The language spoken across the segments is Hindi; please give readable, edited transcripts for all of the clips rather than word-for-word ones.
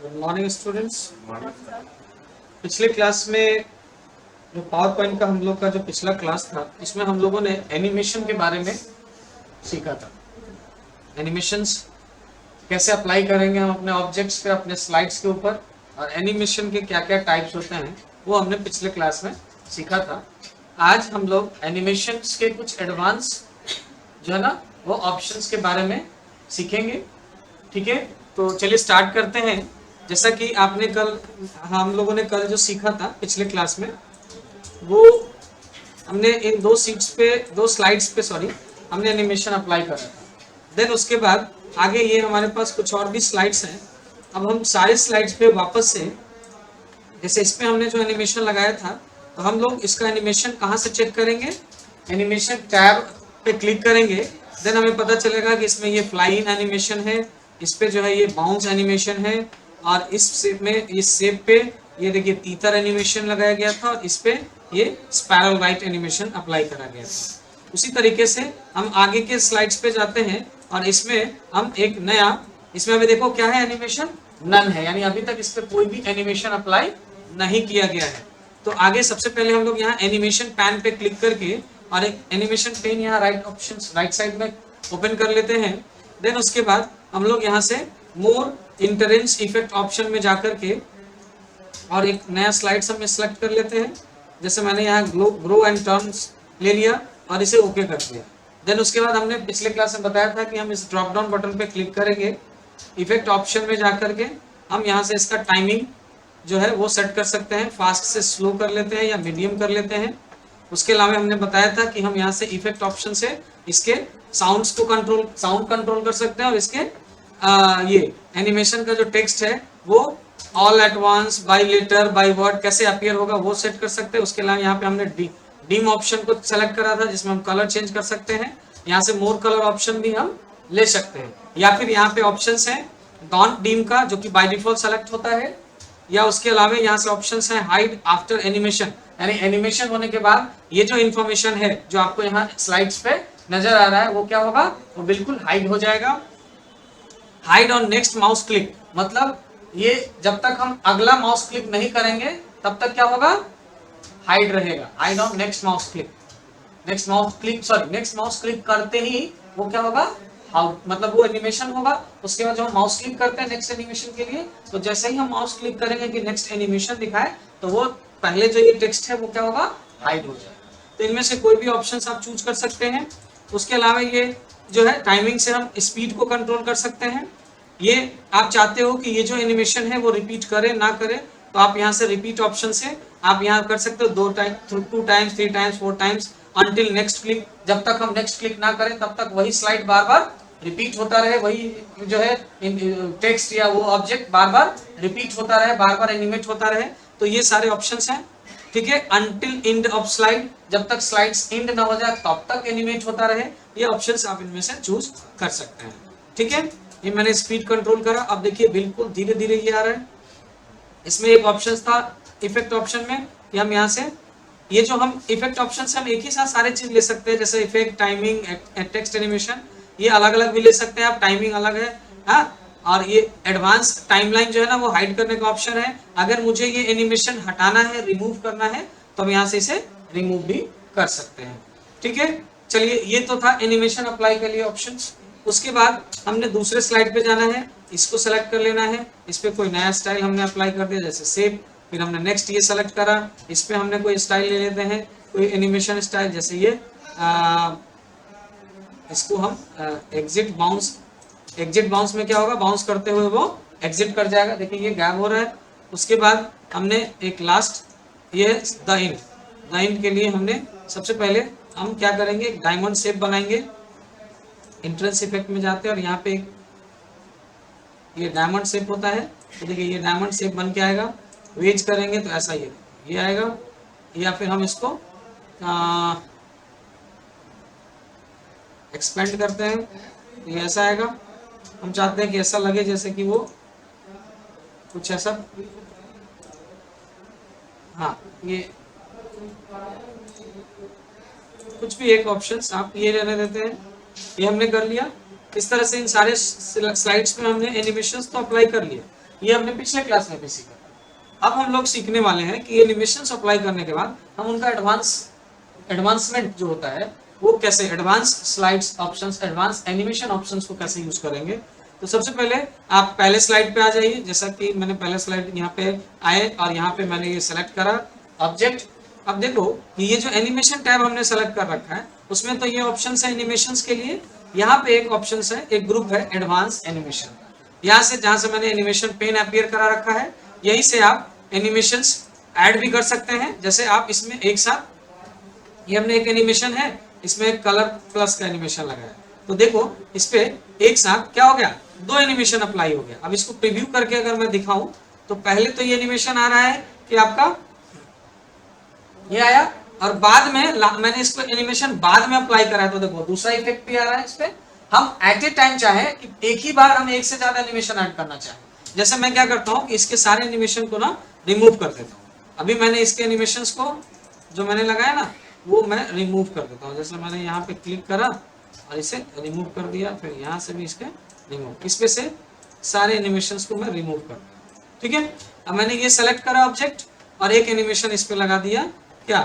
Good morning students. पिछले क्लास में जो पावर पॉइंट का हम लोग का जो पिछला क्लास था, इसमें हम लोगों ने एनिमेशन के बारे में सीखा था। एनिमेशंस कैसे अप्लाई करेंगे हम अपने ऑब्जेक्ट्स पे, अपने स्लाइड्स के ऊपर, और एनिमेशन के क्या क्या टाइप्स होते हैं वो हमने पिछले क्लास में सीखा था। आज हम लोग एनिमेशंस के कुछ एडवांस जो है ना वो ऑप्शंस के बारे में सीखेंगे। ठीक है, तो चलिए स्टार्ट करते हैं। जैसा कि आपने कल, हम लोगों ने कल जो सीखा था पिछले क्लास में, वो हमने इन दो स्लाइड्स पे हमने एनिमेशन अप्लाई करा था। देन उसके बाद आगे ये हमारे पास कुछ और भी स्लाइड्स हैं। अब हम सारे स्लाइड्स पे वापस से, जैसे इस पे हमने जो एनिमेशन लगाया था, तो हम लोग इसका एनिमेशन कहाँ से चेक करेंगे? एनिमेशन टैब पे क्लिक करेंगे। देन हमें पता चलेगा कि इसमें ये फ्लाई इन एनिमेशन है, इस पे जो है ये बाउंस एनिमेशन है, और इस शेप में, इस शेप पे ये देखिए तीतर एनिमेशन लगाया गया था, और इस पे ये स्पाइरल राइट एनिमेशन अप्लाई करा गया था। उसी तरीके से हम आगे के स्लाइड्स पे जाते हैं, और इसमें हम एक नया, इसमें अभी देखो क्या है, एनिमेशन नन है, यानी अभी तक इस पे कोई भी एनिमेशन अप्लाई नहीं किया गया है। तो आगे सबसे पहले हम लोग यहाँ एनिमेशन पैन पे क्लिक करके, और एक एनिमेशन पेन यहाँ राइट साइड में ओपन कर लेते हैं। देन उसके बाद हम लोग यहाँ से मोर इंटरेंस इफेक्ट ऑप्शन में जाकर के और एक नया स्लाइड हम सेलेक्ट कर लेते हैं। जैसे मैंने यहाँ ग्रो एंड टर्न्स ले लिया और इसे ओके कर दिया। देन उसके बाद हमने पिछले क्लास में बताया था कि हम इस ड्रॉप डाउन बटन पे क्लिक करेंगे, इफेक्ट ऑप्शन में जाकर के हम यहाँ से इसका टाइमिंग जो है वो सेट कर सकते हैं, फास्ट से स्लो कर लेते हैं या मीडियम कर लेते हैं। उसके अलावा हमने बताया था कि हम यहाँ से इफेक्ट ऑप्शन से इसके साउंड कंट्रोल कर सकते हैं, और इसके ये एनिमेशन का जो टेक्स्ट है वो all at once, by letter, by word कैसे अपीयर होगा वो सेट कर सकते हैं। उसके अलावा यहाँ पे हमने डीम ऑप्शन को सेलेक्ट करा था, जिसमें हम कलर चेंज कर सकते हैं। यहाँ से मोर कलर ऑप्शन भी हम ले सकते हैं, या फिर यहाँ पे ऑप्शंस हैं डॉन्ट डीम का, जो कि बाय डिफॉल्ट सेलेक्ट होता है, या उसके अलावा यहाँ से ऑप्शंस हैं हाइड आफ्टर एनिमेशन, यानी एनिमेशन होने के बाद ये जो इन्फॉर्मेशन है जो आपको यहाँ स्लाइड्स पे नजर आ रहा है वो क्या होगा, वो बिल्कुल हाइड हो जाएगा। Hide on next mouse click, मतलब ये जब तक हम अगला माउस क्लिक नहीं करेंगे तब तक क्या होगा, हाइड रहेगा। Hide on next mouse click, next mouse click करते ही वो क्या होगा, मतलब वो एनिमेशन होगा। उसके बाद जब हम माउस क्लिक करते हैं नेक्स्ट एनिमेशन के लिए, तो जैसे ही हम माउस क्लिक करेंगे कि नेक्स्ट एनिमेशन दिखाए, तो वो पहले जो ये टेक्स्ट है वो क्या होगा, हाइड हो जाएगा। तो इनमें से कोई भी ऑप्शन आप चूज कर सकते हैं। उसके अलावा ये जो है टाइमिंग से हम स्पीड को कंट्रोल कर सकते हैं। ये आप चाहते हो कि ये जो एनिमेशन है वो रिपीट करे ना करे, तो आप यहाँ से रिपीट ऑप्शन से आप यहाँ कर सकते हो 2 time, 2 times, 3 times, 4 times, until next click. जब तक हम नेक्स्ट क्लिक ना करें तब तक वही स्लाइड बार बार रिपीट होता रहे, वही जो है टेक्स्ट या वो ऑब्जेक्ट बार बार रिपीट होता रहे, बार बार एनिमेट होता रहे। तो ये सारे ऑप्शंस हैं। ठीक है, अंटिल एंड ऑफ स्लाइड, जब तक स्लाइड्स एंड ना हो जाए तब तक एनिमेट होता रहे। ये ऑप्शंस आप इनमें से चूज कर सकते हैं। ठीक है, ये मैंने स्पीड कंट्रोल करा। अब देखिए बिल्कुल धीरे धीरे ये आ रहा है। इसमें एक ऑप्शन था इफेक्ट ऑप्शन में कि हम यहाँ से ये जो हम इफेक्ट ऑप्शन से हम एक ही साथ सारे चीज ले सकते हैं, जैसे इफेक्ट, टाइमिंग, टेक्स्ट एनिमेशन, ये अलग अलग भी ले सकते हैं आप। टाइमिंग अलग है, हाँ, और ये एडवांस टाइमलाइन जो है ना वो हाइड करने का ऑप्शन है। अगर मुझे ये एनिमेशन हटाना है, रिमूव करना है, तो हम यहाँ से इसे रिमूव भी कर सकते हैं। ठीक है, चलिए ये तो था एनिमेशन अप्लाई के लिए ऑप्शंस। उसके बाद हमने दूसरे स्लाइड पे जाना है, इसको सेलेक्ट कर लेना है। इस पे कोई नया स्टाइल हमने अप्लाई कर दिया, जैसे शेप। फिर हमने नेक्स्ट ये सेलेक्ट करा, इस पे हमने कोई स्टाइल ले लेते हैं, कोई एनिमेशन स्टाइल, जैसे ये इसको हम एग्जिट बाउंस में क्या होगा, बाउंस करते हुए वो एग्जिट कर जाएगा। देखिए ये गायब हो रहा है। उसके बाद हमने एक लास्ट, ये द इंड के लिए हमने सबसे पहले हम क्या करेंगे, एक डायमंड शेप बनाएंगे। इंट्रेंस इफेक्ट में जाते हैं और यहाँ पे ये डायमंड शेप होता है। तो देखिए ये डायमंड शेप बन के आएगा। वेज करेंगे तो ऐसा ये आएगा, या फिर हम इसको एक्सपेंड करते हैं तो ये ऐसा आएगा। हम चाहते हैं कि ऐसा लगे जैसे कि वो कुछ ऐसा, हाँ, ये कुछ भी एक ऑप्शन आप ये रहने देते हैं। ये हमने कर लिया। इस तरह से इन सारे स्लाइड्स में हमने एनिमेशंस तो अप्लाई कर लिए। ये हमने पिछले क्लास में भी सीखा था। अब हम लोग सीखने वाले हैं कि एनिमेशन अप्लाई करने के बाद हम उनका एडवांसमेंट जो होता है वो कैसे, advance slides options, advance animation options को कैसे यूज करेंगे। तो सबसे पहले आप पहले स्लाइड पे आ जाइए। जैसा कि मैंने पहले स्लाइड यहाँ पे आए और यहाँ पे मैंने ये सेलेक्ट करा ऑब्जेक्ट। अब देखो कि ये जो एनिमेशन टैब हमने सेलेक्ट कर रखा है उसमें तो ये ऑप्शन है एनिमेशंस के लिए। यहाँ पे एक ऑप्शन है, एक ग्रुप है एडवांस एनिमेशन। यहाँ से जहां से मैंने एनिमेशन पेन अपीयर करा रखा है यहीं से आप एनिमेशंस ऐड भी कर सकते हैं। जैसे आप इसमें एक साथ, ये हमने एक एनिमेशन है, इसमें एक कलर प्लस का एनिमेशन लगा है, तो देखो इस पे एक साथ क्या हो गया, दो एनिमेशन अप्लाई हो गया। अब इसको प्रीव्यू करके अगर मैं दिखाऊं तो पहले तो ये एनिमेशन आ रहा है कि आपका ये आया, और बाद में मैंने इसको एनिमेशन बाद में अप्लाई करा है तो देखो दूसरा इफेक्ट भी आ रहा है इस पे। हम एट ए टाइम चाहे कि एक ही बार हम एक से ज्यादा एनिमेशन ऐड करना चाहें, जैसे मैं क्या करता हूँ कि इसके सारे एनिमेशन को ना रिमूव कर देता हूँ। अभी मैंने इसके एनिमेशंस को जो मैंने लगाया ना वो मैं रिमूव कर देता हूँ। जैसे मैंने यहाँ पे क्लिक करा और इसे रिमूव कर दिया, फिर यहाँ से भी इसके रिमूव, इस पे से सारे एनिमेशंस को मैं रिमूव कर दिया। ठीक है, अब मैंने ये सेलेक्ट करा ऑब्जेक्ट और एक एनिमेशन इस पे लगा दिया, क्या,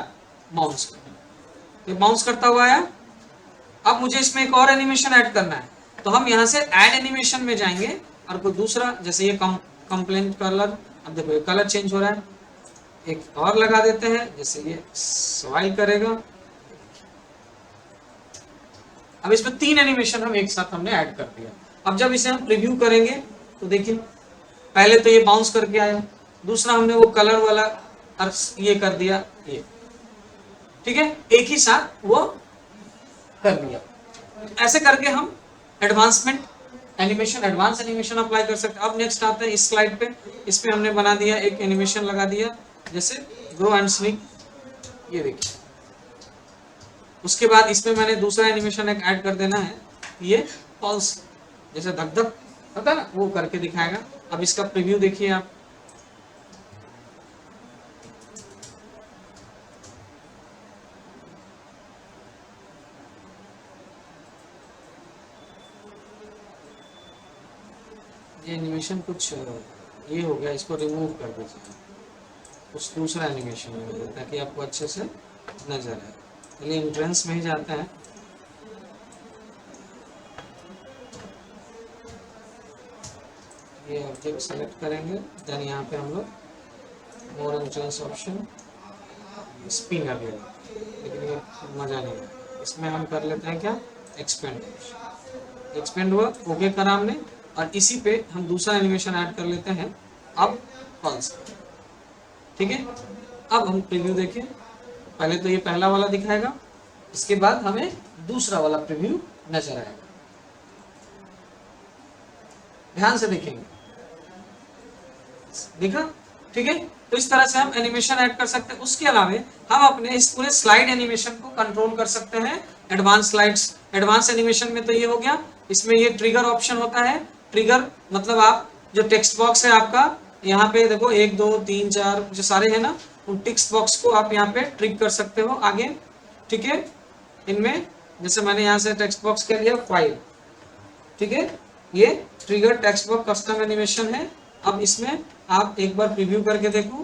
बाउंस, ये बाउंस करता हुआ आया। अब मुझे इसमें एक और एनिमेशन ऐड करना है तो हम यहाँ से ऐड एनिमेशन में जाएंगे और कोई दूसरा, जैसे ये कंप्लेंट कलर, अब देखो ये कलर चेंज हो रहा है, एक और लगा देते हैं, जैसे ये स्माइल करेगा। अब इसमें तीन एनिमेशन हम एक साथ हमने ऐड कर दिया। अब जब इसे हम प्रीव्यू करेंगे तो देखिए पहले तो ये बाउंस करके आया, दूसरा हमने वो कलर वाला और ये कर दिया ये, ठीक है, एक ही साथ वो कर दिया। ऐसे करके हम एडवांस एनिमेशन अप्लाई कर सकते हैं। अब नेक्स्ट आता है इस स्लाइड पे, इस पे हमने बना दिया एक एनिमेशन लगा दिया, जैसे ग्रो एंड स्लिंक, ये देखिए। उसके बाद इसमें मैंने दूसरा एनिमेशन एक ऐड कर देना है, ये पल्स, जैसे धक धक होता है ना वो करके दिखाएगा। अब इसका प्रीव्यू देखिए आप, ये एनिमेशन कुछ ये हो गया, इसको रिमूव कर दीजिए, कुछ दूसरा एनिमेशन हो गया ताकि आपको अच्छे से नजर आए। चलिए एंट्रेंस में ही जाते हैं। ये ऑब्जेक्ट सेलेक्ट करेंगे, देन यहाँ पे हम लोग मोर एंट्रेंस ऑप्शन स्पिन कर लेगा, लेकिन ये मजा नहीं है। इसमें हम कर लेते हैं क्या, एक्सपेंड हुआ, ओके करा हमने, और इसी पे हम दूसरा एनिमेशन ऐड कर लेते हैं, अब पल्स, ठीक है। अब हम प्रीव्यू देखें, पहले तो ये पहला वाला दिखाएगा, इसके बाद हमें दूसरा वाला प्रीव्यू नजर आएगा। ध्यान से देखेंगे, देखा, ठीक है। तो इस तरह से हम एनिमेशन ऐड कर सकते हैं। उसके अलावा हम अपने इस पूरे स्लाइड एनिमेशन को कंट्रोल कर सकते हैं एडवांस स्लाइड्स। एडवांस एनिमेशन में तो ये हो गया, इसमें ये ट्रिगर ऑप्शन होता है। ट्रिगर मतलब आप जो टेक्स्ट बॉक्स है आपका, यहाँ पे देखो 1 2 3 4 जो सारे हैं ना, उन टेक्स्ट बॉक्स को आप यहाँ पे ट्रिक कर सकते हो आगे, ठीक है। इनमें जैसे मैंने यहाँ से टेक्स्ट बॉक्स कह लिया 5, ठीक है, ये trigger text box custom animation है। अब इसमें आप एक बार प्रीव्यू करके देखो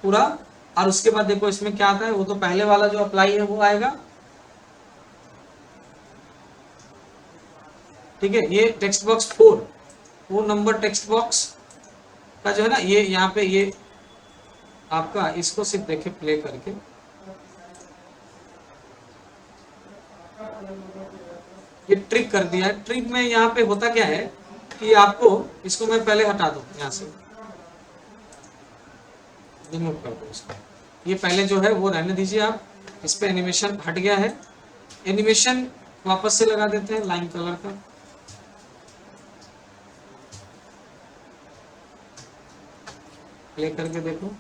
पूरा, और उसके बाद देखो इसमें क्या आता है। वो तो पहले वाला जो अप्लाई है वो आएगा, ठीक है। ये text box 4 number text box का जो है ना, ये यहाँ पे ये आपका, इसको सिर्फ देखे प्ले करके, ये ट्रिक कर दिया है। ट्रिक में यहाँ पे होता क्या है कि आपको, इसको मैं पहले हटा दूं, यहाँ से रिमूव कर दो इसको, ये पहले जो है वो रहने दीजिए आप। इस पे एनिमेशन हट गया है, एनिमेशन वापस से लगा देते हैं लाइन कलर का, प्ले करके देखो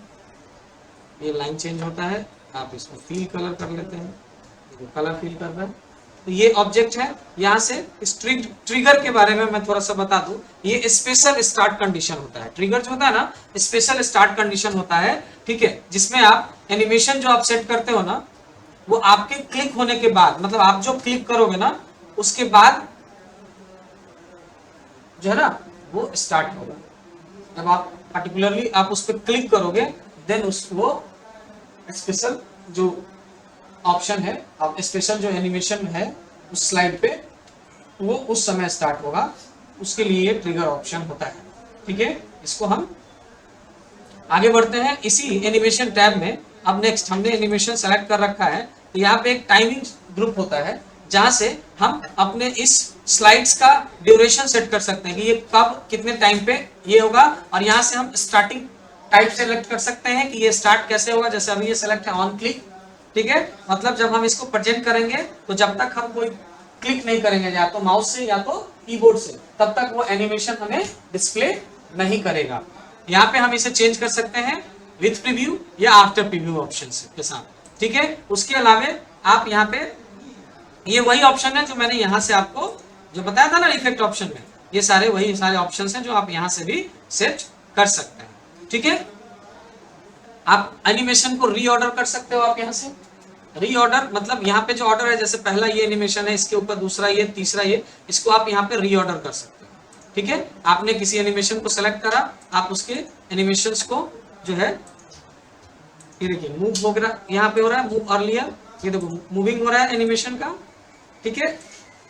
ये लाइन चेंज होता है। आप इसको फील कलर कर लेते हैं, कलर फील कर रहा है। तो ये ऑब्जेक्ट है। यहाँ से इस ट्रिगर के बारे में मैं थोड़ा सा बता दूं, ये स्पेशल स्टार्ट कंडीशन होता है। ट्रिगर जो होता है ना, स्पेशल स्टार्ट कंडीशन होता है, ठीक है, जिसमें आप एनिमेशन जो आप सेट करते हो ना, वो आपके क्लिक होने के बाद, मतलब आप जो क्लिक करोगे ना उसके बाद जो है ना वो स्टार्ट होगा। जब आप पर्टिकुलरली आप उस पर क्लिक करोगे देन उस वो स्पेशल जो ऑप्शन है, आप स्पेशल जो एनिमेशन है उस स्लाइड पे, वो उस समय स्टार्ट होगा। उसके लिए ट्रिगर ऑप्शन होता है। ठीक है, इसको हम आगे बढ़ते हैं इसी एनिमेशन टैब में। अब नेक्स्ट हमने एनिमेशन सेलेक्ट कर रखा है, तो यहाँ पे एक टाइमिंग ग्रुप होता है जहां से हम अपने इस स्लाइड्स का ड्यूरेशन सेट कर सकते हैं कि ये कब कितने टाइम पे ये होगा। और यहाँ से हम स्टार्टिंग टाइप सेलेक्ट कर सकते हैं कि ये स्टार्ट कैसे होगा। जैसे अभी ये सेलेक्ट है ऑन क्लिक, ठीक है, मतलब जब हम इसको प्रेजेंट करेंगे तो जब तक हम कोई क्लिक नहीं करेंगे या तो माउस से या तो कीबोर्ड से, तब तक वो एनिमेशन हमें डिस्प्ले नहीं करेगा। यहाँ पे हम इसे चेंज कर सकते हैं विथ प्रीव्यू या आफ्टर प्रीव्यू ऑप्शन के साथ। ठीक है, उसके अलावा आप यहाँ पे ये वही ऑप्शन है जो मैंने यहाँ से आपको जो बताया था ना इफेक्ट ऑप्शन में, ये सारे वही सारे ऑप्शन हैं जो आप यहाँ से भी सेट कर सकते हैं। ठीक है, आप एनिमेशन को रीऑर्डर कर सकते हो। आप यहाँ से रीऑर्डर मतलब यहाँ पे जो ऑर्डर है, जैसे पहला ये एनिमेशन है, इसके ऊपर दूसरा ये, तीसरा ये, इसको आप यहाँ पे रीऑर्डर कर सकते हो। ठीक है, आपने किसी एनिमेशन को सेलेक्ट करा, आप उसके एनिमेशंस को जो है ये देखिए मूव हो रहा, यहाँ पे हो रहा है मूव अर्लियर, ये देखो मूविंग हो रहा है एनिमेशन का। ठीक है,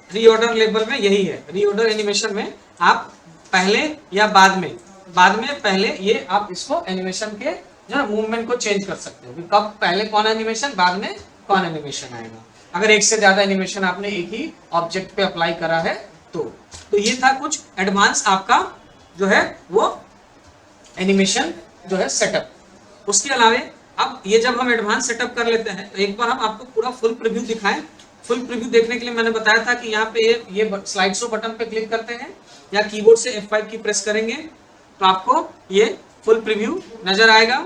रीऑर्डर लेवल में यही है। रीऑर्डर एनिमेशन में आप पहले या बाद में पहले ये आप इसको एनिमेशन के जो है मूवमेंट को चेंज कर सकते हो कि कब पहले कौन एनिमेशन, बाद में कौन एनिमेशन आएगा। अगर एक से ज्यादा एनिमेशन आपने एक ही ऑब्जेक्ट पे अप्लाई करा है तो ये था कुछ एडवांस आपका जो है वो एनिमेशन जो है सेटअप। उसके अलावा अब ये जब हम एडवांस सेटअप कर लेते हैं तो एक बार हम आपको पूरा फुल प्रीव्यू दिखाएं। फुल प्रीव्यू देखने के लिए मैंने बताया था कि यहाँ पे ये स्लाइड शो बटन पे क्लिक करते हैं या कीबोर्ड से F5 की प्रेस करेंगे तो आपको ये फुल प्रीव्यू नजर आएगा।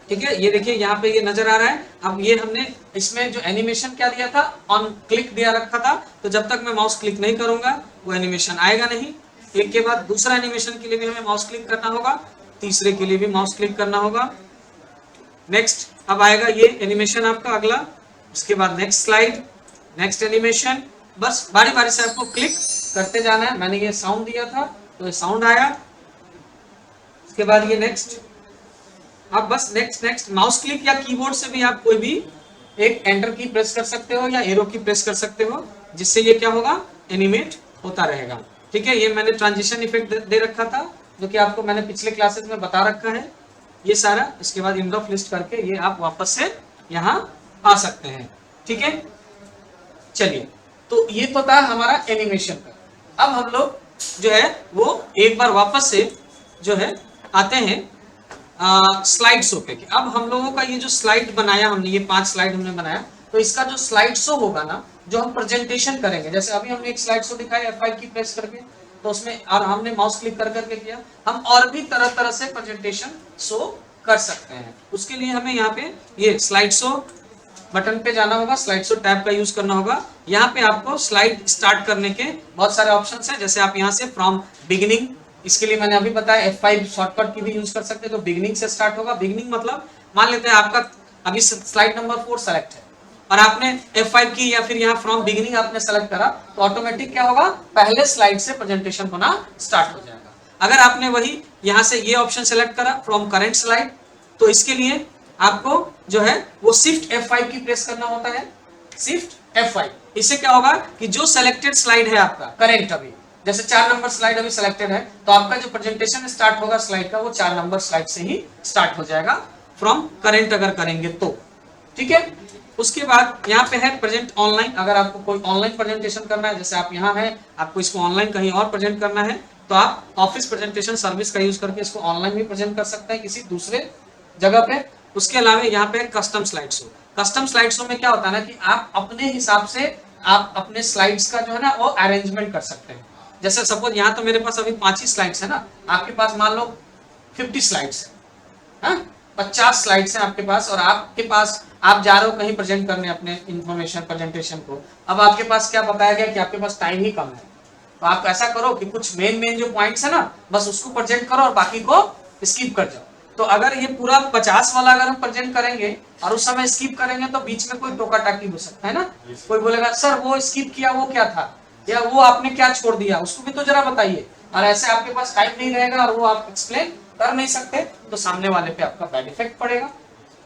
ठीक है, ये देखिए यहाँ पे ये नजर आ रहा है। अब ये हमने इसमें जो एनिमेशन क्या दिया था, ऑन क्लिक दिया रखा था, तो जब तक मैं माउस क्लिक नहीं करूंगा वो एनिमेशन आएगा नहीं। एक के बाद दूसरा एनिमेशन के लिए भी हमें माउस क्लिक करना होगा, तीसरे के लिए भी माउस क्लिक करना होगा। नेक्स्ट अब आएगा ये एनिमेशन आपका अगला, उसके बाद नेक्स्ट स्लाइड, नेक्स्ट एनिमेशन, बस बारी बारी से आपको क्लिक करते जाना है। मैंने ये साउंड दिया था तो ये साउंड आया, उसके बाद ये नेक्स्ट, अब बस नेक्स्ट माउस क्लिक या कीबोर्ड से भी आप कोई भी एक एंटर की प्रेस कर सकते हो या एरो की प्रेस कर सकते हो, जिससे ये क्या होगा एनिमेट होता रहेगा। ठीक है, ये मैंने ट्रांजिशन इफेक्ट दे रखा था जो कि आपको मैंने पिछले क्लासेस में बता रखा है ये सारा। इसके बाद इंड ऑफ लिस्ट करके ये आप वापस से यहाँ आ सकते हैं। ठीक है, चलिए, तो ये तो था हमारा एनिमेशन का। अब हम लोग जो है वो एक बार वापस से जो है आते हैं स्लाइड शो पे। अब हम लोगों का ये जो स्लाइड बनाया हमने, ये 5 स्लाइड हमने बनाया, तो इसका जो स्लाइड शो होगा ना, जो हम प्रेजेंटेशन करेंगे, जैसे अभी हमने एक स्लाइड शो दिखाया F5 की प्रेस करके, तो उसमें और हमने माउस क्लिक कर करके किया, हम और भी तरह तरह से प्रेजेंटेशन शो कर सकते हैं। उसके लिए हमें यहाँ पे ये स्लाइड शो बटन पे जाना होगा, स्लाइड शो टैब का यूज करना होगा। यहाँ पे आपको स्लाइड स्टार्ट करने के बहुत सारे ऑप्शंस हैं, जैसे आप यहाँ से फ्रॉम बिगिनिंग, इसके लिए मैंने अभी बताया F5 शॉर्टकट की भी यूज कर सकते हैं, तो बिगिनिंग से स्टार्ट होगा। बिगिनिंग मतलब मान लेते हैं आपका अभी स्लाइड नंबर 4 सेलेक्ट है और आपने F5 की या फिर यहाँ फ्रॉम बिगिनिंग आपने सेलेक्ट करा, तो ऑटोमेटिक क्या होगा, पहले स्लाइड से प्रेजेंटेशन होना स्टार्ट हो जाएगा। अगर आपने वही यहाँ से ये ऑप्शन सेलेक्ट करा फ्रॉम करेंट स्लाइड, तो इसके लिए आपको जो है वो शिफ्ट F5 की प्रेस करना होता है, शिफ्ट F5। इससे क्या होगा कि जो सेलेक्टेड स्लाइड है आपका करेंट, अभी जैसे 4 नंबर स्लाइड अभी सिलेक्टेड है, तो आपका जो प्रेजेंटेशन स्टार्ट होगा स्लाइड का, वो 4 नंबर स्लाइड से ही स्टार्ट हो जाएगा फ्रॉम करेंट अगर करेंगे तो। ठीक है, उसके बाद यहाँ पे है प्रेजेंट ऑनलाइन। अगर आपको कोई ऑनलाइन प्रेजेंटेशन करना है, जैसे आप यहाँ है, आपको इसको ऑनलाइन कहीं और प्रेजेंट करना है, तो आप ऑफिस प्रेजेंटेशन सर्विस का यूज करके इसको ऑनलाइन भी प्रेजेंट कर सकते हैं किसी दूसरे जगह पे। उसके अलावा यहाँ पे custom slide show. Custom slide show में क्या होता है ना कि आप अपने हिसाब से आप अपने स्लाइड्स का जो है ना वो अरेंजमेंट कर सकते हैं। जैसे सपोज यहाँ तो मेरे पास अभी 5 ही स्लाइड्स है ना, आपके पास मान लो 50 स्लाइड्स है, 50 स्लाइड्स हैं आपके पास, और आपके पास आप जा रहे हो कहीं प्रेजेंट करने अपने इंफॉर्मेशन प्रेजेंटेशन को। अब आपके पास क्या बताया गया कि आपके पास टाइम ही कम है, तो आप ऐसा करो कि कुछ मेन जो पॉइंट्स है ना बस उसको प्रेजेंट करो और बाकी को स्किप कर जाओ। तो अगर ये पूरा 50 वाला अगर हम प्रेजेंट करेंगे और उस समय स्किप करेंगे तो बीच में कोई टोका टाकी हो सकता है ना, कोई बोलेगा सर वो स्किप किया वो क्या था, या वो आपने क्या छोड़ दिया, उसको भी तो जरा बताइए। और ऐसे आपके पास टाइम नहीं रहेगा और वो आप एक्सप्लेन कर नहीं सकते, तो सामने वाले पे आपका बैड इफेक्ट पड़ेगा।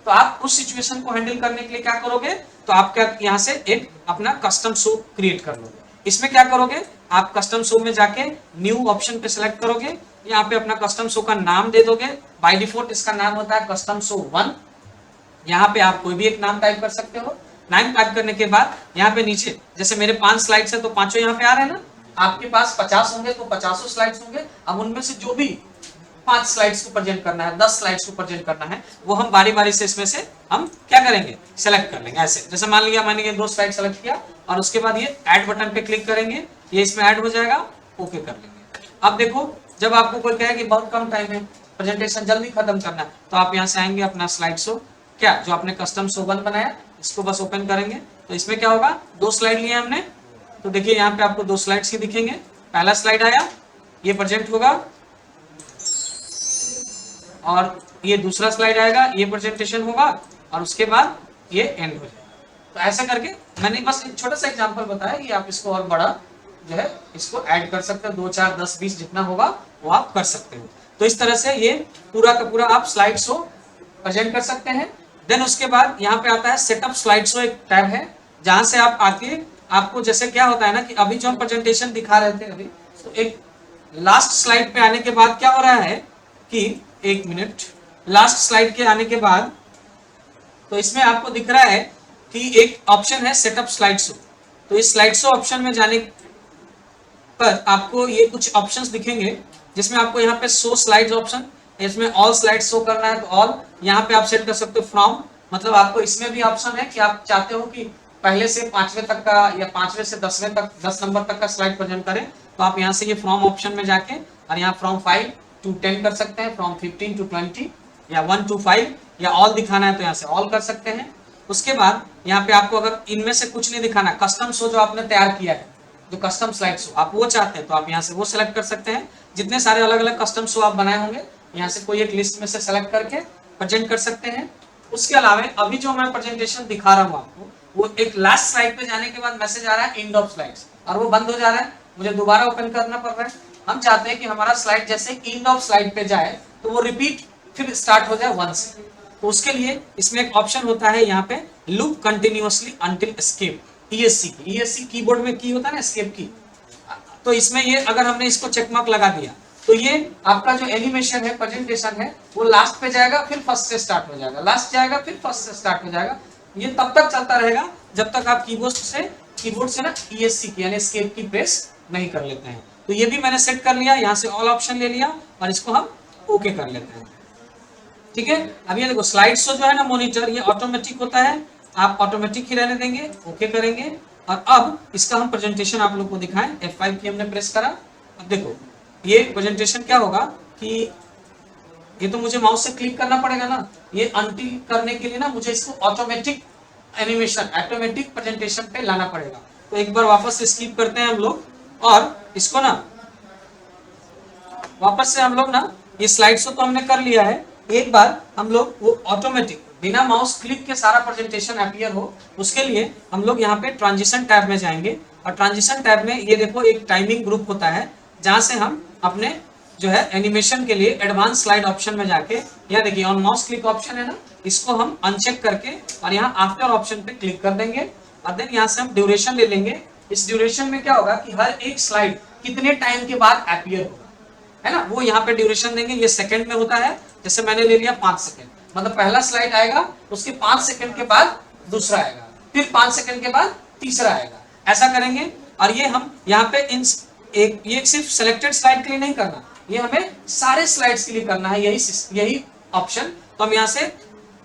तो आप उस सिचुएशन को हैंडल करने के लिए क्या करोगे, तो आप क्या यहाँ से एक अपना कस्टम शो क्रिएट कर लोगे। इसमें क्या करोगे, आप कस्टम शो में जाके न्यू ऑप्शन पे सिलेक्ट करोगे, यहाँ पे अपना कस्टम शो का नाम दे दोगे। बाय डिफॉल्ट इसका नाम होता है कस्टम शो 1। यहाँ पे आप कोई भी एक नाम टाइप कर सकते हो। नाम टाइप करने के बाद यहाँ पे नीचे जैसे मेरे 5 स्लाइड्स है तो पांचों यहाँ पे आ रहे हैं ना, आपके पास 50 होंगे तो 50 स्लाइड्स होंगे। अब उनमें से जो भी 5 स्लाइड्स को प्रेजेंट करना है, 10 स्लाइड्स को प्रेजेंट करना है, वो हम बारी बारी से इसमें से हम क्या करेंगे, सेलेक्ट कर लेंगे। ऐसे जैसे मान लिया मैंने ये 2 स्लाइड सेलेक्ट किया और उसके बाद ये ऐड बटन पे क्लिक करेंगे, ये इसमें ऐड हो जाएगा, ओके कर लेंगे। अब देखो जब आपको कोई कहे कि बहुत कम टाइम है, प्रेजेंटेशन जल्दी खत्म करना है, तो आप यहाँ से आएंगे अपना स्लाइड शो क्या जो आपने कस्टम शो 1 बनाया इसको बस ओपन करेंगे। तो इसमें क्या होगा, 2 स्लाइड लिए हमने, तो देखिए यहाँ पे आपको 2 स्लाइड्स ही दिखेंगे। पहला स्लाइड आया, ये प्रेजेंट होगा, और ये दूसरा स्लाइड आएगा, ये प्रेजेंटेशन होगा, और उसके बाद ये एंड हो जाएगा। तो ऐसा करके मैंने बस एक छोटा सा एग्जांपल बताया कि आप इसको और बड़ा जो है इसको ऐड कर सकते हो, 2, 4, 10, 20 जितना होगा वो आप कर सकते हो। तो इस तरह से ये पूरा का पूरा आप स्लाइड शो प्रेजेंट कर सकते हैं। देन उसके बाद यहाँ पे आता है सेटअप स्लाइड शो, एक टैब है जहां से आप आके आपको जैसे क्या होता है ना कि अभी जो हम प्रेजेंटेशन दिखा रहे थे अभी, तो एक लास्ट स्लाइड पे आने के बाद क्या हो रहा है कि एक मिनट, लास्ट स्लाइड के आने के बाद तो इसमें आपको दिख रहा है कि एक ऑप्शन है सेटअप स्लाइड शो। तो इस स्लाइड शो ऑप्शन में जाने पर आपको ये कुछ ऑप्शंस दिखेंगे जिसमें आपको यहाँ पे शो स्लाइड्स ऑप्शन, इसमें ऑल स्लाइड शो करना है तो ऑल, यहाँ पे आप सेट कर सकते हो फ्रॉम, मतलब आपको इसमें भी ऑप्शन है कि आप चाहते हो कि पहले से 5वें तक का या 5वें से 10वें तक 10 नंबर तक का स्लाइड प्रेजेंट करें, तो आप यहाँ से ये फ्रॉम ऑप्शन में जाके और यहाँ फ्रॉम 5 to 10 कर सकते हैं, फ्रॉम 15 to 20 या 1 to 5, या ऑल दिखाना है तो यहाँ से ऑल कर सकते हैं। उसके बाद यहाँ पे आपको अगर इनमें से कुछ नहीं दिखाना, कस्टम शो जो आपने तैयार किया है, जो कस्टम स्लाइड शो आप वो चाहते हैं, तो आप यहाँ से वो सेलेक्ट कर सकते हैं। जितने सारे अलग अलग कस्टम शो आप बनाए होंगे यहाँ से कोई एक लिस्ट में से सेलेक्ट करके प्रेजेंट कर सकते हैं। उसके अलावा अभी जो मैं प्रेजेंटेशन दिखा रहा हूँ आपको, वो एक लास्ट स्लाइड पे जाने के बाद मैसेज आ रहा है एंड ऑफ स्लाइड्स, और वो बंद हो जा रहा है, मुझे दोबारा ओपन करना पड़ रहा है। हम चाहते हैं कि हमारा स्लाइड जैसे एंड ऑफ स्लाइड पे जाए तो वो रिपीट फिर स्टार्ट हो जाए 1 से। तो उसके लिए इसमें एक ऑप्शन होता है यहाँ पे loop continuously until escape, ESC की, ESC कीबोर्ड में की होता है ना एस्केप की, तो इसमें ये अगर हमने इसको चेक मार्क लगा दिया तो ये आपका जो एनिमेशन है, प्रेजेंटेशन है, वो लास्ट पे जाएगा फिर फर्स्ट से स्टार्ट हो जाएगा, लास्ट जाएगा फिर फर्स्ट से स्टार्ट हो जाएगा। ये तब तक चलता रहेगा जब तक आप कीबोर्ड से ना ESC की यानी एस्केप की प्रेस नहीं कर लेते हैं। तो ये भी मैंने सेट कर लिया, यहाँ से ऑल ऑप्शन ले लिया और इसको हम ओके कर लेते हैं। ठीक है, अब ये देखो स्लाइड शो जो है ना मॉनिटर, ये ऑटोमेटिक होता है, आप ऑटोमेटिक ही रहने देंगे, ओके करेंगे। और अब इसका हम प्रेजेंटेशन आप लोग को दिखाएं, F5 की हमने प्रेस करा। अब देखो ये प्रेजेंटेशन क्या होगा कि ये तो मुझे माउस से क्लिक करना पड़ेगा ना, ये अनटिल करने के लिए ना मुझे इसको ऑटोमेटिक एनिमेशन, ऑटोमेटिक प्रेजेंटेशन पे लाना पड़ेगा। तो एक बार वापस से स्किप करते हैं हम लोग और इसको ना वापस से हम लोग ना ये स्लाइड शो तो हमने कर लिया है, एक बार हम लोग वो ऑटोमेटिक बिना माउस क्लिक के सारा प्रेजेंटेशन अपीयर हो, उसके लिए हम लोग यहाँ पे ट्रांजिशन टैब में जाएंगे। और ट्रांजिशन टैब में ये देखो एक टाइमिंग ग्रुप होता है जहां से हम अपने जो है एनिमेशन के लिए एडवांस स्लाइड ऑप्शन में जाके, यहाँ देखिए ऑन माउस क्लिक ऑप्शन है ना, इसको हम अनचेक करके और यहाँ आफ्टर ऑप्शन पे क्लिक कर देंगे और देन यहाँ से हम ड्यूरेशन ले लेंगे। इस ड्यूरेशन में क्या होगा कि हर एक स्लाइड कितने टाइम के बाद अपीयर होगा, है ना, वो यहाँ पे ड्यूरेशन देंगे। ये सेकंड में होता है, जैसे मैंने ले लिया 5 सेकंड, मतलब पहला स्लाइड आएगा उसके 5 सेकंड के बाद दूसरा आएगा, फिर 5 सेकंड के बाद तीसरा आएगा, ऐसा करेंगे। और ये हम यहाँ पे ये सिर्फ सिलेक्टेड स्लाइड के लिए नहीं करना, ये हमें सारे स्लाइड्स के लिए करना है, यही ऑप्शन। तो हम यहाँ से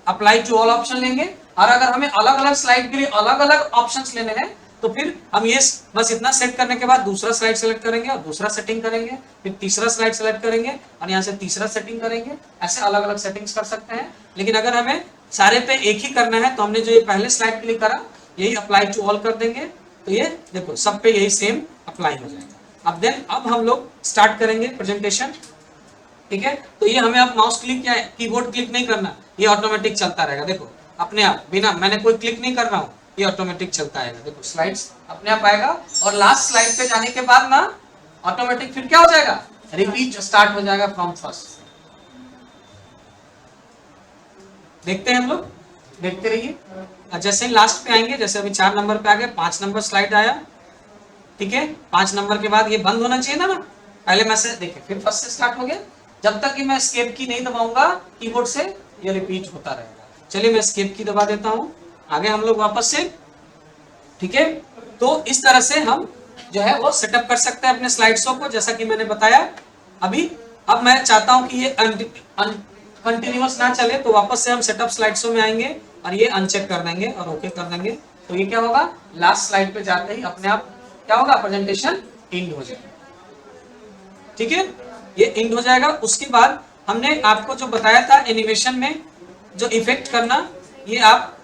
अप्लाई टू ऑल ऑप्शन लेंगे और अगर हमें अलग अलग स्लाइड के लिए अलग अलग ऑप्शंस लेने हैं तो फिर हम ये बस इतना सेट करने के बाद दूसरा स्लाइड सेलेक्ट करेंगे और दूसरा सेटिंग करेंगे, फिर तीसरा स्लाइड सेलेक्ट करेंगे और यहाँ से तीसरा सेटिंग करेंगे, ऐसे अलग अलग सेटिंग्स कर सकते हैं। लेकिन अगर हमें सारे पे एक ही करना है तो हमने जो ये पहले स्लाइड के लिए करा यही अप्लाई टू ऑल कर देंगे, तो ये देखो सब पे यही सेम अप्लाई हो जाएगा। अब हम लोग स्टार्ट करेंगे प्रेजेंटेशन, ठीक है। तो ये हमें अब माउस क्लिक या कीबोर्ड क्लिक नहीं करना, ये ऑटोमेटिक चलता रहेगा, देखो अपने आप, बिना मैंने कोई क्लिक नहीं कर रहा हूँ, ये ऑटोमेटिक चलता है। देखो स्लाइड्स अपने आप आएगा और लास्ट स्लाइड पे जाने के बाद ना ऑटोमेटिक फिर क्या हो जाएगा, रिपीट स्टार्ट हो जाएगा फ्रॉम फर्स्ट। देखते हैं हम लोग, देखते रहिए। और जैसे ही लास्ट पे आएंगे, जैसे अभी 4 नंबर पे आ गए, 5 नंबर स्लाइड आया, ठीक है। 5 नंबर के बाद ये बंद होना चाहिए ना, पहले मैसेज देखिए, फिर फर्स्ट से स्टार्ट हो गया। जब तक कि मैं एस्केप की नहीं दबाऊंगा कीबोर्ड से, ये रिपीट होता रहेगा। चलिए मैं एस्केप की दबा देता हूं, आगे हम लोग वापस से, ठीक है। तो इस तरह से हम जो है वो सेटअप कर सकते हैं अपने स्लाइड शो को, जैसा कि मैंने बताया अभी। अब मैं चाहता हूं कि ये कंटिन्यूअस ना चले, तो वापस से हम सेटअप स्लाइड शो में आएंगे और ये अनचेक कर देंगे और ओके कर देंगे। तो ये क्या होगा, लास्ट स्लाइड पे जाते ही अपने आप क्या होगा, प्रेजेंटेशन एंड हो जाएगा, ठीक है। ये एंड हो जाएगा। उसके बाद हमने आपको जो बताया था एनिमेशन में जो इफेक्ट करना, ये आप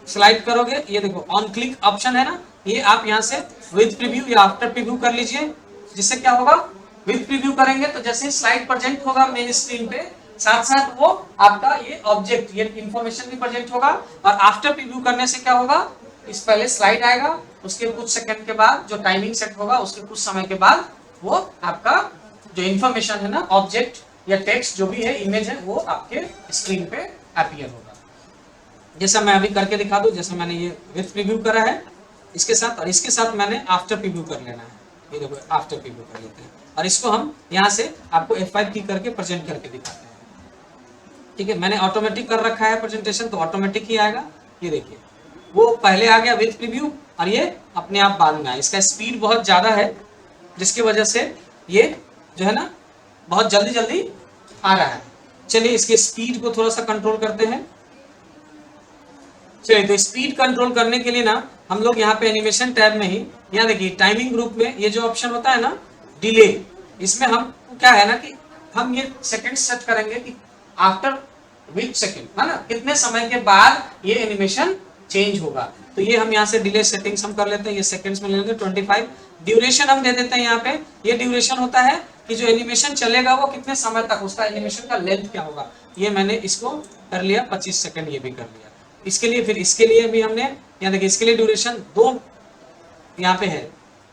स्लाइड करोगे, ये देखो ऑन क्लिक ऑप्शन है ना, ये आप यहाँ से विद प्रीव्यू या आफ्टर प्रीव्यू कर लीजिए। जिससे क्या होगा, विद प्रीव्यू करेंगे तो जैसे स्लाइड प्रेजेंट होगा मेन स्क्रीन पे, साथ साथ वो आपका ये ऑब्जेक्ट, ये इंफॉर्मेशन भी प्रेजेंट होगा। और आफ्टर प्रीव्यू करने से क्या होगा, इस पहले स्लाइड आएगा, उसके कुछ सेकंड के बाद जो टाइमिंग सेट होगा, उसके कुछ समय के बाद वो आपका जो इंफॉर्मेशन है ना, ऑब्जेक्ट या टेक्स्ट जो भी है, इमेज है, वो आपके स्क्रीन पे अपीयर होगा। जैसा मैं अभी करके दिखा दूं, जैसे मैंने ये विथ प्रीव्यू करा है इसके साथ, और इसके साथ मैंने आफ्टर प्रीव्यू कर लेना है। ये देखो आफ्टर प्रीव्यू कर लेते हैं, और इसको हम यहाँ से आपको F5 की करके प्रेजेंट करके दिखाते हैं, ठीक है। मैंने ऑटोमेटिक कर रखा है प्रेजेंटेशन, तो ऑटोमेटिक ही आएगा। ये देखिए वो पहले आ गया विथ प्रीव्यू, और ये अपने आप बाद में आया। इसका स्पीड बहुत ज्यादा है, जिसकी वजह से ये जो है ना बहुत जल्दी जल्दी आ रहा है। चलिए इसके स्पीड को थोड़ा सा कंट्रोल करते हैं। चलिए तो स्पीड कंट्रोल करने के लिए ना हम लोग यहाँ पे एनिमेशन टैब में ही, यहाँ देखिए टाइमिंग ग्रुप में ये जो ऑप्शन होता है ना डिले, इसमें हम क्या है ना कि हम ये सेकंड सेट करेंगे कि आफ्टर विच सेकंड, है ना, कितने समय के बाद ये एनिमेशन चेंज होगा। तो ये हम यहाँ से डिले सेटिंग्स हम कर लेते हैं, ये सेकंड्स में ले लेंगे 25। ड्यूरेशन हम दे देते हैं यहाँ पे, ये ड्यूरेशन होता है कि जो एनिमेशन चलेगा वो कितने समय तक, उसका एनिमेशन का लेंथ क्या होगा। ये मैंने इसको कर लिया 25 सेकंड, ये भी कर लिया। इसके लिए फिर इसके लिए भी हमने यहाँ देखिए, इसके लिए ड्यूरेशन 2 यहाँ पे है,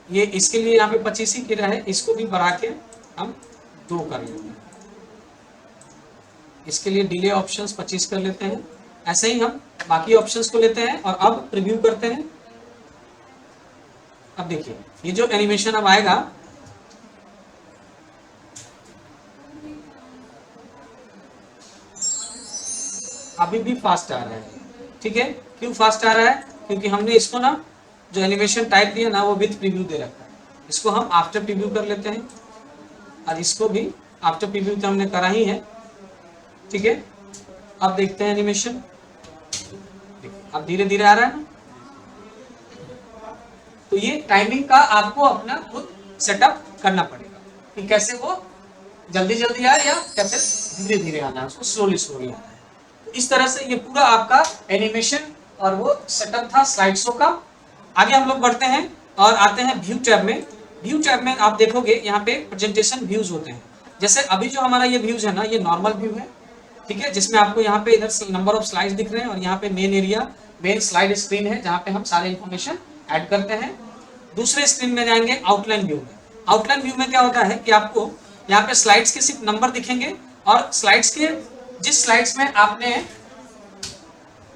ये इसके लिए यहाँ पे 25 ही गिरा है, इसको भी बढ़ा के हम 2 कर लेते हैं। इसके लिए डिले ऑप्शंस 25 कर लेते हैं। ऐसे ही हम बाकी ऑप्शंस को लेते हैं और अब प्रीव्यू करते हैं। अब देखिए ये जो एनिमेशन अब आएगा, अभी भी फास्ट आ रहा है, ठीक है। क्यों फास्ट आ रहा है, क्योंकि हमने इसको ना जो एनिमेशन टाइप दिया ना वो विथ प्रीव्यू दे रखा है। इसको हम आफ्टर प्रीव्यू कर लेते हैं, और इसको भी आफ्टर प्रीव्यू तो हमने करा ही है, ठीक है। अब देखते हैं एनिमेशन, अब धीरे धीरे आ रहा है ना। तो ये टाइमिंग का आपको अपना खुद सेटअप करना पड़ेगा कि कैसे वो जल्दी जल्दी आए या कैसे धीरे धीरे आना है, उसको स्लोली स्लोली आना है। तो इस तरह से ये पूरा आपका एनिमेशन और वो सेटअप था स्लाइड शो का। आगे हम लोग बढ़ते हैं और आते हैं व्यू टैब में। व्यू टैब में आप देखोगे यहाँ पे प्रेजेंटेशन व्यूज होते हैं। जैसे अभी जो हमारा ये व्यूज है ना, ये नॉर्मल व्यू है, ठीक है, जिसमें आपको यहाँ पे इधर नंबर ऑफ स्लाइड्स दिख रहे हैं, और यहाँ पे main area, main slide screen है जहाँ पे हम सारे इंफॉर्मेशन ऐड करते हैं। दूसरे स्क्रीन में जाएंगे आउटलाइन व्यू में। आउटलाइन व्यू में क्या होता है कि आपको यहाँ पे स्लाइड्स के सिर्फ नंबर दिखेंगे, और स्लाइड्स के जिस स्लाइड्स में आपने,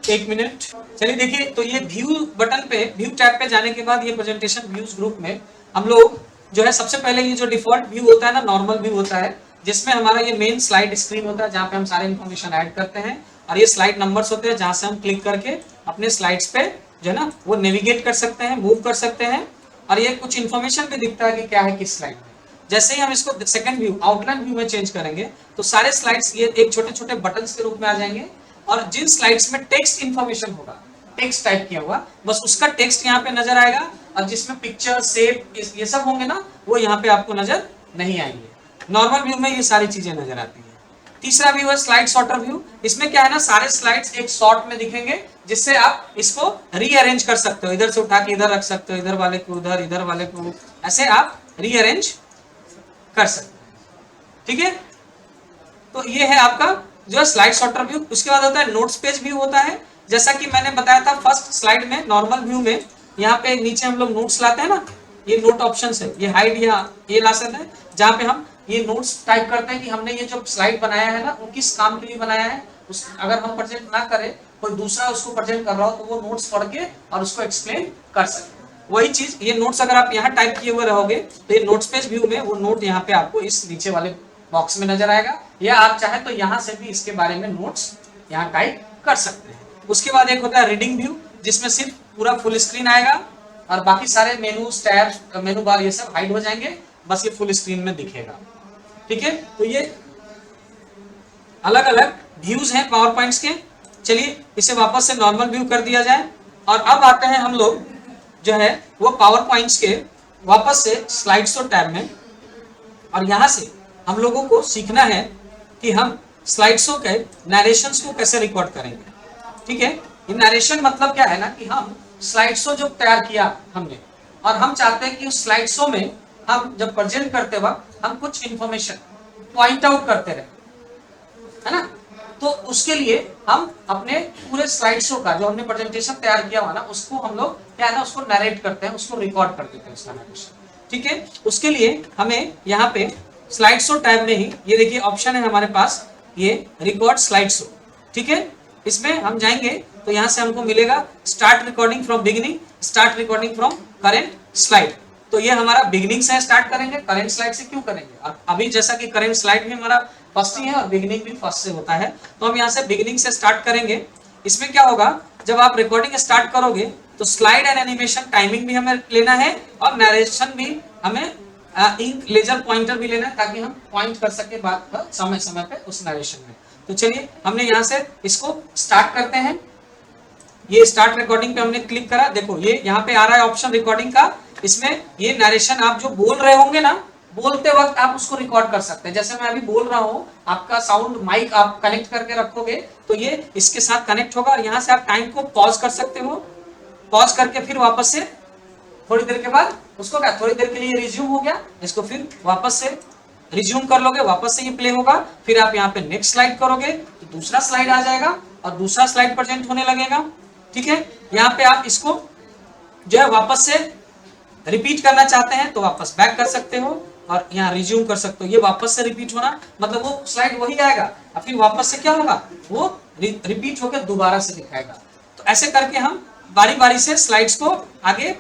एक मिनट, चलिए देखिए, तो ये व्यू बटन पे, व्यू टैब पे जाने के बाद ये प्रेजेंटेशन व्यूज ग्रुप में हम लोग जो है सबसे पहले ये जो डिफॉल्ट व्यू होता है ना, नॉर्मल व्यू होता है, जिसमें हमारा ये मेन स्लाइड स्क्रीन होता है जहाँ पे हम सारे इंफॉर्मेशन ऐड करते हैं, और ये स्लाइड नंबर्स होते हैं जहाँ से हम क्लिक करके अपने स्लाइड्स पे जो है ना वो नेविगेट कर सकते हैं, मूव कर सकते हैं, और ये कुछ इंफॉर्मेशन भी दिखता है कि क्या है किस स्लाइड में। जैसे ही हम इसको सेकंड व्यू, आउटलाइन व्यू में चेंज करेंगे तो सारे स्लाइड्स ये एक छोटे छोटे बटन्स के रूप में आ जाएंगे, और जिन स्लाइड्स में टेक्स्ट इंफॉर्मेशन होगा, टेक्स्ट टाइप किया हुआ, बस उसका टेक्स्ट यहाँ पे नजर आएगा, और जिसमें पिक्चर, शेप, ये सब होंगे ना, वो यहाँ पे आपको नजर नहीं आएंगे। नॉर्मल व्यू में ये सारी चीजें नजर आती हैं। तीसरा व्यू है स्लाइड सॉर्टर व्यू। इसमें क्या है ना, सारे स्लाइड्स एक शॉर्ट में दिखेंगे, जिससे आप इसको रीअरेंज कर सकते हो, इधर से उठा के इधर रख सकते हो, इधर वाले को उधर, इधर वाले को, ऐसे आप रीअरेंज कर सकते हैं, ठीक है। तो ये है आपका जो स्लाइड सॉर्टर व्यू। उसके बाद होता है नोट्स पेज व्यू होता है। जैसा कि मैंने बताया था फर्स्ट स्लाइड में, नॉर्मल व्यू में यहाँ पे नीचे हम लोग नोट्स लाते हैं ना, ये नोट ऑप्शन है, ये हाइड या ये ला सकते हैं। जहाँ पे हम ये नोट्स टाइप करते हैं कि हमने ये जो स्लाइड बनाया है ना वो किस काम के लिए बनाया है। अगर हम प्रेजेंट ना करें, कोई दूसरा उसको प्रेजेंट कर रहा हो, तो वो नोट्स पढ़ के और उसको एक्सप्लेन कर सके। वही चीज ये नोट्स अगर आप यहाँ टाइप किए हुए रहोगे तो ये नोट्स पेज व्यू में वो नोट यहाँ पे आपको इस नीचे वाले बॉक्स में नजर आएगा, या आप चाहे तो यहाँ से भी इसके बारे में नोट्स यहाँ टाइप कर सकते हैं। उसके बाद एक होता है रीडिंग व्यू, जिसमें सिर्फ पूरा फुल स्क्रीन आएगा और बाकी सारे मेनूज, टैब, मेनू बार ये सब हाइड हो जाएंगे, बस ये फुल स्क्रीन में दिखेगा। ठीक है, तो ये अलग अलग व्यूज हैं पावर पॉइंट्स के। चलिए इसे वापस से नॉर्मल व्यू कर दिया जाए और अब आते हैं हम लोग जो है वो पावर पॉइंट्स के वापस से स्लाइड शो टैब में। और यहां से हम लोगों को सीखना है कि हम स्लाइड शो के नरेशंस को कैसे रिकॉर्ड करेंगे। ठीक है, ये नरेशन मतलब क्या है ना कि हम स्लाइड शो जो तैयार किया हमने, और हम चाहते हैं कि उस स्लाइड शो में हम जब प्रेजेंट करते वक्त हम कुछ इंफॉर्मेशन पॉइंट आउट करते रहे, है ना। तो उसके लिए हम अपने पूरे स्लाइड शो का जो हमने प्रेजेंटेशन तैयार किया हुआ ना, उसको हम लोग क्या है ना उसको नरेट करते हैं, उसको रिकॉर्ड कर देते हैं उसका नरेशन। ठीक है, उसके लिए हमें यहाँ पे स्लाइड शो टैब में ही ये देखिए ऑप्शन है हमारे पास, ये रिकॉर्ड स्लाइड शो। ठीक है, इसमें हम जाएंगे तो यहाँ से हमको मिलेगा start recording from beginning, start recording from current slide. तो ये हमारा बिगिनिंग से स्टार्ट करेंगे, करेंट स्लाइड से क्यों करेंगे। अभी जैसा कि करेंट स्लाइड भी हमारा फर्स्ट ही है और बिगिनिंग भी फर्स्ट से होता है, तो हम यहाँ से बिगिनिंग से स्टार्ट करेंगे। इसमें क्या होगा, जब आप रिकॉर्डिंग स्टार्ट करोगे तो स्लाइड एंड एनिमेशन टाइमिंग भी हमें लेना है और नरेशन भी हमें इंक लेजर पॉइंटर भी लेना है, ताकि हम पॉइंट कर सके बात पर समय समय पे उस नरेशन में। तो चलिए हमने यहाँ से इसको स्टार्ट करते हैं। ये स्टार्ट रिकॉर्डिंग पे हमने क्लिक करा, देखो ये यहाँ पे आ रहा है ऑप्शन रिकॉर्डिंग का। इसमें ये नरेशन आप जो बोल रहे होंगे ना, बोलते वक्त आप उसको रिकॉर्ड कर सकते हैं। जैसे मैं अभी बोल रहा हूँ, आपका साउंड माइक आप कनेक्ट करके रखोगे तो ये इसके साथ कनेक्ट होगा और यहाँ से आप टाइम को पॉज कर सकते हो। पॉज करके फिर वापस से थोड़ी देर के बाद उसको क्या, थोड़ी देर के लिए रिज्यूम हो गया, इसको फिर वापस से रिज्यूम कर लोगे, वापस से ये प्ले होगा। फिर आप यहाँ पे नेक्स्ट स्लाइड करोगे तो दूसरा स्लाइड आ जाएगा और दूसरा स्लाइड प्रेजेंट होने लगेगा। ठीक है, यहाँ पे आप इसको जो है वापस से रिपीट करना चाहते हैं तो वापस बैक कर सकते हो और यहाँ रिज्यूम कर सकते हो। ये वापस से रिपीट होना मतलब वो स्लाइड वही आएगा और फिर वापस से क्या होगा, वो रिपीट होकर दोबारा से दिखाएगा। तो ऐसे करके हम बारी बारी से स्लाइड्स को आगे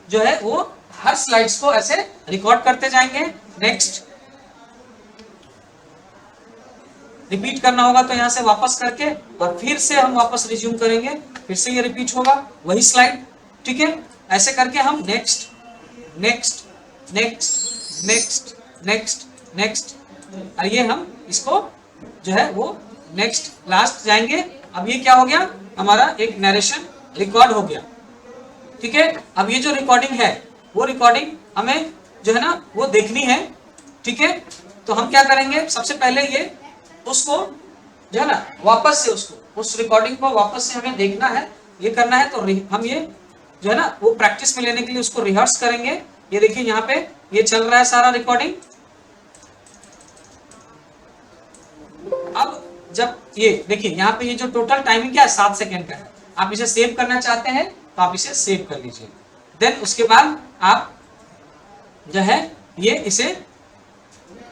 जो है वो हर स्लाइड्स को ऐसे रिकॉर्ड करते जाएंगे। नेक्स्ट रिपीट करना होगा तो यहाँ से वापस करके और फिर से हम वापस रिज्यूम करेंगे, फिर से ये रिपीट होगा वही स्लाइड। ठीक है, ऐसे करके हम next next next next next next और ये हम इसको जो है वो नेक्स्ट लास्ट जाएंगे। अब ये क्या हो गया, हमारा एक नरेशन रिकॉर्ड हो गया। ठीक है, अब ये जो रिकॉर्डिंग है वो रिकॉर्डिंग हमें जो है ना वो देखनी है। ठीक है, तो हम क्या करेंगे, सबसे पहले ये उसको जो है ना वापस से उसको उस रिकॉर्डिंग को वापस से हमें देखना है, ये करना है। तो हम ये जो है ना वो प्रैक्टिस में लेने के लिए उसको रिहर्स करेंगे। ये देखिए यहाँ पे ये चल रहा है सारा रिकॉर्डिंग। अब जब ये देखिए यहाँ पे ये जो टोटल टाइमिंग क्या है 7 सेकेंड का है। आप इसे सेव करना चाहते हैं तो आप इसे सेव कर लीजिए। देन उसके बाद आप जो है ये इसे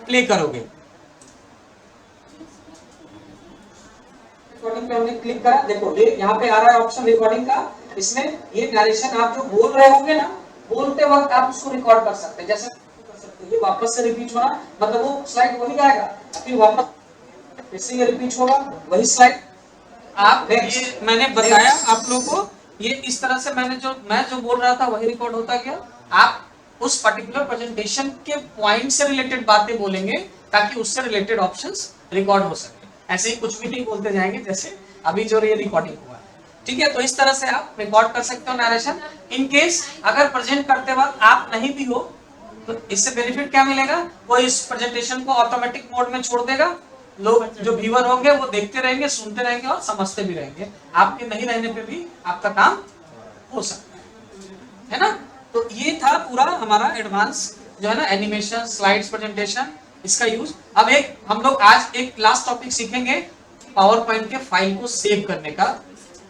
प्ले करोगे। रिकॉर्डिंग पे हमने क्लिक करा, देखो ये यहाँ पे आ रहा है ऑप्शन रिकॉर्डिंग का। इसमें ये नरेशन आप जो बोल रहे होंगे ना, बोलते वक्त आप उसको रिकॉर्ड कर सकते हैं। जैसे कर सकते हैं, ये वापस से रिपीट होना मतलब वो स्लाइड वही आएगा, फिर वापस फिर से ये रिपीट होगा वही स्लाइड। आप ये मैंने बताया आप लोगों को, ये इस तरह से मैं जो बोल रहा था वही रिकॉर्ड होता गया। आप उस पर्टिकुलर प्रेजेंटेशन के पॉइंट से रिलेटेड बातें बोलेंगे ताकि उससे रिलेटेड ऑप्शंस रिकॉर्ड हो सके। ऐसे ही कुछ भी नहीं बोलते जाएंगे जैसे अभी जो ये रिकॉर्डिंग हुआ है। ठीक है, तो इस तरह से आप रिकॉर्ड कर सकते हो नरेशन। इन केस अगर प्रेजेंट करते वक्त आप नहीं भी हो तो इससे बेनिफिट क्या मिलेगा, वो इस प्रेजेंटेशन को ऑटोमेटिक मोड में छोड़ देगा। लोग जो व्यूअर होंगे वो देखते रहेंगे, सुनते रहेंगे और समझते भी रहेंगे। आपके नहीं रहने पे भी आपका काम हो सकता है ना। तो ये था पूरा हमारा एडवांस जो है ना एनिमेशन, स्लाइड्स, प्रेजेंटेशन, इसका यूज। अब एक हम लोग आज एक लास्ट टॉपिक सीखेंगे, पावर पॉइंट के फाइल को सेव करने का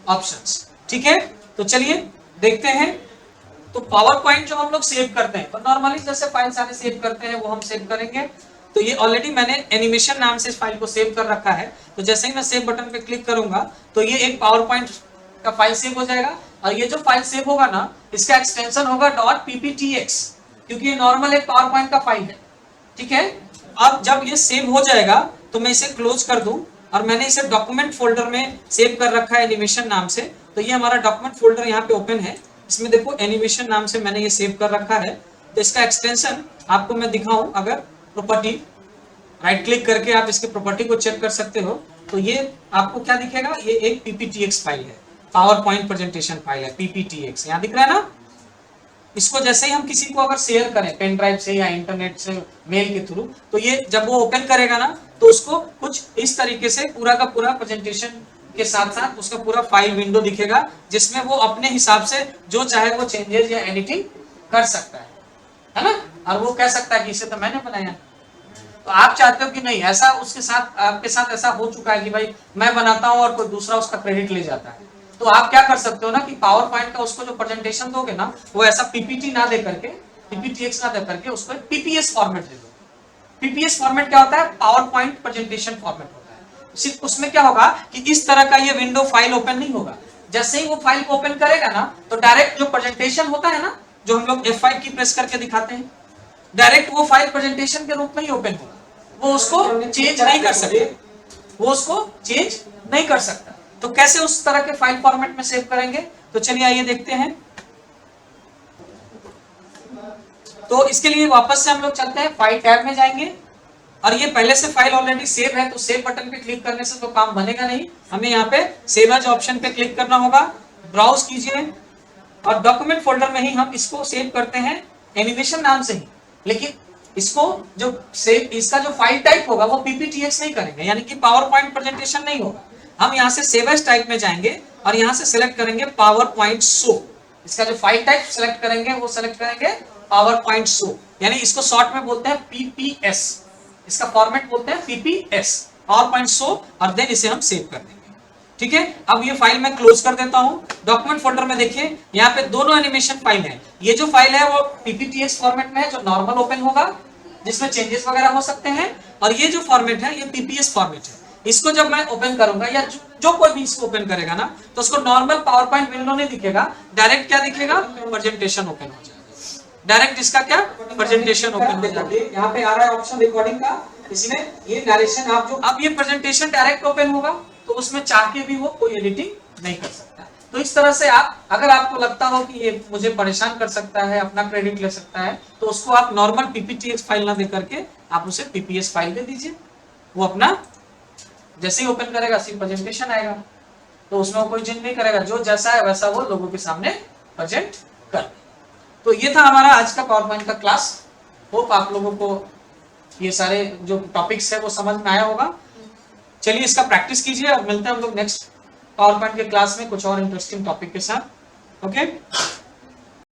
ऑप्शंस। ठीक है, तो चलिए देखते हैं तो पावर पॉइंट जो हम लोग सेव करते हैं, तो नॉर्मली जैसे फाइल सारे सेव करते हैं वो हम सेव करेंगे। तो ये ऑलरेडी मैंने एनिमेशन नाम से इस फाइल को सेव कर रखा है। तो जैसे ही मैं सेव बटन पे क्लिक करूंगा तो ये एक पावर पॉइंट का फाइल सेव हो जाएगा, और ये जो फाइल सेव होगा ना, इसका एक्सटेंशन होगा .pptx, क्योंकि ये नॉर्मल एक पावर पॉइंट का फाइल है। ठीक है, अब जब ये सेव हो जाएगा तो मैं इसे क्लोज कर दूं, और मैंने इसे डॉक्यूमेंट फोल्डर में सेव कर रखा है एनिमेशन नाम से। तो ये हमारा डॉक्यूमेंट फोल्डर यहाँ पे ओपन है, इसमें देखो एनिमेशन नाम से मैंने ये सेव कर रखा है। तो इसका एक्सटेंशन आपको मैं दिखाऊं, अगर प्रॉपर्टी राइट क्लिक करके आप इसके प्रॉपर्टी को चेक कर सकते हो, तो ये आपको क्या दिखेगा, ये एक PPTX फाइल है, पावर पॉइंट प्रेजेंटेशन फाइल है PPTX, यहाँ दिख रहा है ना। इसको जैसे ही हम किसी को अगर शेयर करें पेन ड्राइव से या इंटरनेट से मेल के थ्रू, तो ये जब वो ओपन करेगा ना, तो उसको कुछ इस तरीके से पूरा का पूरा प्रेजेंटेशन के साथ साथ उसका पूरा फाइल विंडो दिखेगा, जिसमें वो अपने हिसाब से जो चाहे वो चेंजेस या एडिटिंग कर सकता है ना। और वो कह सकता है कि इसे तो मैंने बनाया। तो आप चाहते हो कि नहीं, ऐसा उसके साथ आपके साथ ऐसा हो चुका है कि भाई मैं बनाता हूं और कोई दूसरा उसका क्रेडिट ले जाता है, तो आप क्या कर सकते हो ना कि पावर पॉइंट का उसको जो प्रेजेंटेशन दोगे ना, वो ऐसा पीपीटी ना दे करके, PPTX ना दे करके, उसको PPS फॉर्मेट दे दो। PPS फॉर्मेट क्या होता है, पावर पॉइंट प्रेजेंटेशन फॉर्मेट होता है। सिर्फ उसमें क्या होगा कि इस तरह का ये विंडो फाइल ओपन नहीं होगा। जैसे ही वो फाइल को ओपन करेगा ना, तो डायरेक्ट जो प्रेजेंटेशन होता है ना, जो हम लोग F5 की प्रेस करके दिखाते हैं, डायरेक्ट वो फाइल प्रेजेंटेशन के रूप में ही ओपन होगा। वो उसको चेंज नहीं कर सकते, वो उसको चेंज नहीं कर सकता। तो कैसे उस तरह के फाइल फॉर्मेट में सेव करेंगे, तो चलिए आइए देखते हैं। तो इसके लिए वापस से हम लोग चलते हैं, फाइल टैब में जाएंगे, और ये पहले से फाइल ऑलरेडी सेव है, तो सेव बटन पे क्लिक करने से तो काम बनेगा नहीं, हमें यहाँ पे सेव एज ऑप्शन पे क्लिक करना होगा। ब्राउज कीजिए, और डॉक्यूमेंट फोल्डर में ही हम इसको सेव करते हैं एनिमेशन नाम से ही, लेकिन इसको जो सेव, इसका जो फाइल टाइप होगा वो PPTX नहीं करेंगे, यानी कि पावर पॉइंट प्रेजेंटेशन नहीं होगा। हम यहाँ से सेव एज टाइप में जाएंगे, और यहाँ से सिलेक्ट करेंगे पावर पॉइंट शो। इसका जो फाइल टाइप सिलेक्ट करेंगे वो सिलेक्ट करेंगे पावर पॉइंट शो, यानी इसको शॉर्ट में बोलते हैं PPS, इसका फॉर्मेट बोलते हैं PPS, पावर पॉइंट शो, और देन इसे हम सेव कर देंगे। ठीक है, अब ये फाइल मैं क्लोज कर देता हूं। डॉक्यूमेंट फोल्डर में देखिए यहाँ पे दोनों एनिमेशन फाइल है। ये जो फाइल है वो PPTX फॉर्मेट में है, जो नॉर्मल ओपन होगा, जिसमें चेंजेस वगैरह हो सकते हैं, और ये जो फॉर्मेट है ये PPS फॉर्मेट है। इसको जब मैं ओपन करूंगा, या जो कोई भी इसको ओपन करेगा ना, तो उसको नॉर्मल पावर पॉइंट विंडो नहीं दिखेगा, डायरेक्ट क्या दिखेगा, प्रेजेंटेशन ओपन हो जाएगा। डायरेक्ट इसका क्या, प्रेजेंटेशन ओपन हो जाएगा। यहाँ पे आ रहा है ऑप्शन रिकॉर्डिंग का, इसमें ये नरेशन आप जो, अब ये प्रेजेंटेशन डायरेक्ट ओपन होगा, तो उसमें चाह के भी वो कोई एडिटिंग नहीं कर सकता। तो इस तरह से आप, अगर आपको लगता हो कि ये मुझे परेशान कर सकता है, अपना क्रेडिट ले सकता है, तो उसको आप नॉर्मल PPTX फाइल ना दे करके आप उसे PPS फाइल दे दीजिए। वो अपना जैसे ही ओपन करेगा सिर्फ प्रेजेंटेशन आएगा, तो उसमें वो कोई चेंज नहीं करेगा, जो जैसा है वैसा वो लोगों के सामने प्रेजेंट कर। तो ये था हमारा आज का पावर पॉइंट का क्लास। होप आप लोगों को ये सारे जो टॉपिक्स है वो समझ में आया होगा। चलिए इसका प्रैक्टिस कीजिए, और मिलते हैं हम लोग नेक्स्ट पावर पॉइंट के क्लास में कुछ और इंटरेस्टिंग टॉपिक के साथ। ओके।